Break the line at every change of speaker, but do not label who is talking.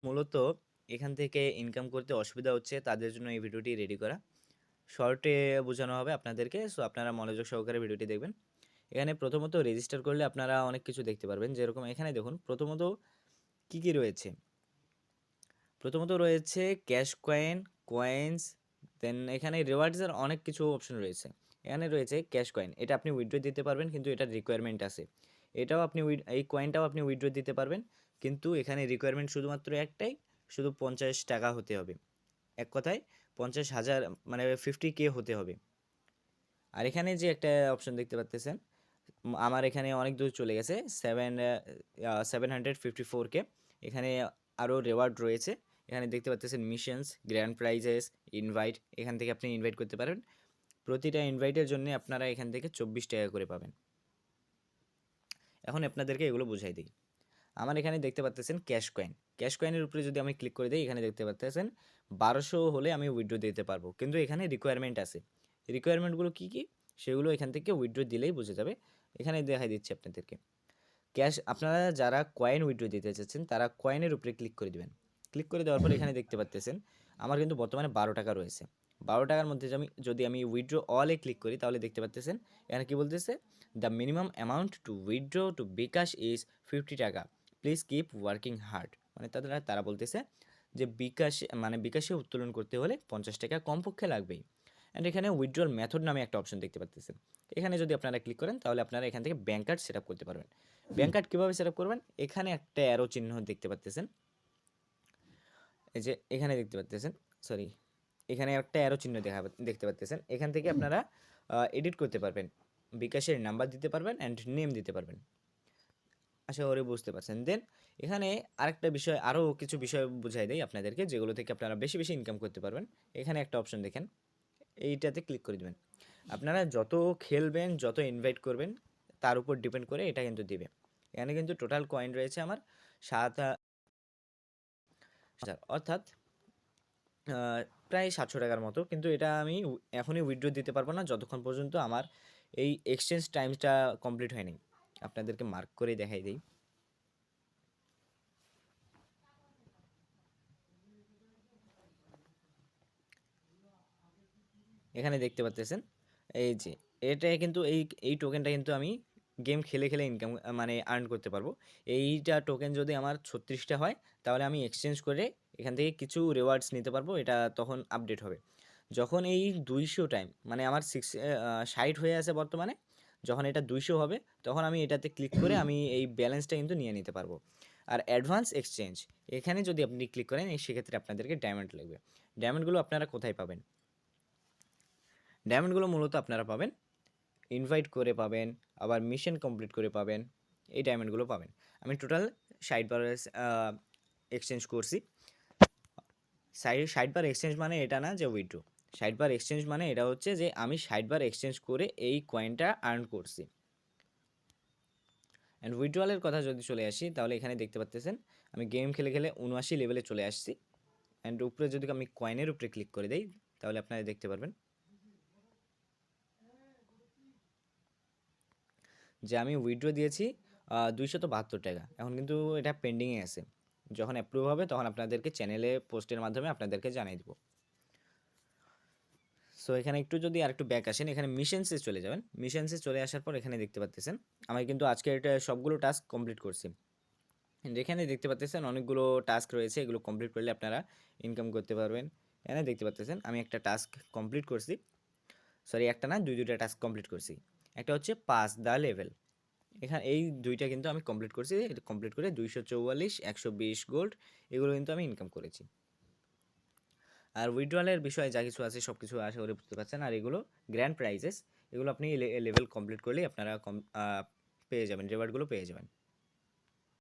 মূলত এখান থেকে ইনকাম করতে অসুবিধা হচ্ছে তাদের জন্য এই ভিডিওটি রেডি করা। শর্টে বোঝানো হবে আপনাদেরকে। সো আপনারা মনোযোগ সহকারে ভিডিওটি দেখবেন। এখানে প্রথমত রেজিস্টার করলে আপনারা অনেক কিছু দেখতে পারবেন। যেরকম এখানে দেখুন প্রথমত কি রয়েছে? প্রথমত রয়েছে ক্যাশ কয়েন, কয়েন্স, দেন এখানে রিওয়ার্ডস এর অনেক কিছু অপশন রয়েছে। এখানে রয়েছে ক্যাশ কয়েন। এটা আপনি উইথড্র দিতে পারবেন কিন্তু এটার রিকোয়ারমেন্ট আছে। এটাও আপনি এই কয়েনটাও আপনি উইথড্র দিতে পারবেন কিন্তু এখানে রিকোয়ারমেন্ট শুধুমাত্র একটাই, শুধু 50 টাকা হতে হবে। এক কথায় 50,000 মানে 50K হতে হবে। আর এখানে যে একটা অপশন দেখতে পাচ্তেছেন, আমার এখানে অনেক দূর চলে গেছে 754K। এখানে আরও রেওয়ার্ড রয়েছে। এখানে দেখতে পাচ্তেছেন মিশনস, গ্র্যান্ড প্রাইজেস, ইনভাইট। এখান থেকে আপনি ইনভাইট করতে পারেন। প্রতিটা ইনভাইটের জন্য আপনারা এখান থেকে 24 টাকা করে পাবেন। এখন আপনাদেরকে এগুলো বুঝাই দিই। আমার এখানে দেখতে পাচ্তেছেন ক্যাশ কয়েন। ক্যাশ কয়েনের উপরে যদি আমি ক্লিক করে দিই, এখানে দেখতে পাচ্তেছেন 1200 হলে আমি উইথড্র দিতে পারবো, কিন্তু এখানে রিকোয়ারমেন্ট আছে। রিকোয়ারমেন্টগুলো কী কী সেগুলো এখান থেকে উইথড্র দিলেই বুঝে যাবে। এখানে দেখাই দিচ্ছি আপনাদেরকে। ক্যাশ, আপনারা যারা কয়েন উইথড্র দিতে চাচ্ছেন তারা কয়েনের উপরে ক্লিক করে দিবেন। ক্লিক করে দেওয়ার পর এখানে দেখতে পাচ্তেছেন আমার কিন্তু বর্তমানে 12 টাকা রয়েছে। 12 টাকার মধ্যে যদি আমি উইথড্র অলে ক্লিক করি তাহলে দেখতে পাচ্তেছেন এখানে কি বলতেছে, the minimum amount to withdraw to bKash is 50 টাকা, প্লিজ কিপ ওয়ার্কিং হার্ড। মানে তারা বলতেছে যে বিকাশে উত্তোলন করতে হলে 50 টাকা কমপক্ষে লাগবেই। অ্যান্ড এখানে উইথড্রল মেথড নামে একটা অপশন দেখতে পাচ্তেছেন। এখানে যদি আপনারা ক্লিক করেন তাহলে আপনারা এখান থেকে ব্যাঙ্ক কার্ড সেট আপ করতে পারবেন। ব্যাঙ্ক কার্ড কীভাবে সেট আপ করবেন? এখানে একটা অ্যারো চিহ্ন দেখতে পাচ্তেছেন। এই যে এখানে দেখতে পাচ্তেছেন, সরি, এখানে একটা অ্যারো চিহ্ন দেখতে পাচ্তেছেন। এখান থেকে আপনারা এডিট করতে পারবেন, বিকাশের নাম্বার দিতে পারবেন অ্যান্ড নেম দিতে পারবেন। আশা করি বুঝতে পারছেন। দেন এখানে আরেকটা বিষয়, আরও কিছু বিষয় বুঝাই দেই আপনাদেরকে, যেগুলো থেকে আপনারা বেশি বেশি ইনকাম করতে পারবেন। এখানে একটা অপশন দেখেন, এইটাতে ক্লিক করে দেবেন। আপনারা যত খেলবেন, যত ইনভাইট করবেন তার উপর ডিপেন্ড করে এটা কিন্তু দিবে। এখানে কিন্তু টোটাল কয়েন রয়েছে আমার 7,000, অর্থাৎ প্রায় 700 টাকার মতো। কিন্তু এটা আমি এখনই উইথড্র দিতে পারবো না যতক্ষণ পর্যন্ত আমার এই এক্সচেঞ্জ টাইমটা কমপ্লিট হয়নি। আপনাদেরকে মার্ক করে দেখাই দিই। এখানে দেখতে পাচ্তেছেন এই যে এটা কিন্তু এই টোকেনটা কিন্তু আমি গেম খেলে খেলে ইনকাম মানে আর্ন করতে পারবো। এইটা টোকেন যদি আমার 36টা হয় তাহলে আমি এক্সচেঞ্জ করে এখান থেকে কিছু রিওয়ার্ডস নিতে পারবো। এটা তখন আপডেট হবে যখন এই 200 টাইম, মানে আমার 60 হয়ে আছে বর্তমানে। যখন এটা 200 হবে তখন আমি এটাতে ক্লিক করে আমি এই ব্যালেন্সটা কিন্তু নিয়ে নিতে পারবো। আর অ্যাডভান্স এক্সচেঞ্জ, এখানে যদি আপনি ক্লিক করেন সেক্ষেত্রে আপনাদেরকে ডায়মন্ড লাগবে। ডায়মন্ডগুলো আপনারা কোথায় পাবেন? ডায়মন্ডগুলো মূলত আপনারা পাবেন ইনভাইট করে পাবেন, আবার মিশন কমপ্লিট করে পাবেন। এই ডায়মন্ডগুলো পাবেন। আমি টোটাল 60 বার এক্সচেঞ্জ করছি। 60 বার এক্সচেঞ্জ মানে এটা না যে উইথড্র। 60 বার এক্সচেঞ্জ মানে এটা হচ্ছে যে আমি 60 বার এক্সচেঞ্জ করে এই কয়েনটা আর্ন করছি। অ্যান্ড উইথড্রয়ালের কথা যদি চলে আসি তাহলে এখানে দেখতে পাচ্তেছেন আমি গেম খেলে খেলে 79 লেভেলে চলে আসছি। অ্যান্ড উপরে যদি আমি কয়েনের উপরে ক্লিক করে দিই তাহলে আপনারা দেখতে পারবেন যে আমি উইথড্র দিয়েছি 272 টাকা। এখন কিন্তু এটা পেন্ডিংয়ে আছে। যখন অ্যাপ্রুভ হবে তখন আপনাদেরকে চ্যানেলে পোস্টের মাধ্যমে আপনাদেরকে জানিয়ে দেবো। সো এখানে একটু যদি আর একটু ব্যাক আসেন, এখানে মিশনসে চলে যাবেন। মিশনসে চলে আসার পর এখানে দেখতে পাচ্তেছেন আমি কিন্তু আজকে এটা সবগুলো টাস্ক কমপ্লিট করছি। এখানে দেখতে পাচ্তেছেন অনেকগুলো টাস্ক রয়েছে, এগুলো কমপ্লিট করলে আপনারা ইনকাম করতে পারবেন। এখানে দেখতে পাচ্তেছেন আমি একটা টাস্ক কমপ্লিট করছি, সরি একটা না, দুইটা টাস্ক কমপ্লিট করছি। একটা হচ্ছে পাস দ্য লেভেল, এখানে এই দুইটা কিন্তু আমি কমপ্লিট করছি। কমপ্লিট করে 244, 120 গোল্ড এগুলো কিন্তু আমি ইনকাম করেছি। আর উইথড্রয়ালের বিষয়ে যা কিছু আছে সব কিছু আশা করি বুঝতে পারছেন। আর এগুলো গ্র্যান্ড প্রাইজেস, এগুলো আপনি লেভেল কমপ্লিট করলেই আপনারা পেয়ে যাবেন, রিওয়ার্ডগুলো পেয়ে যাবেন।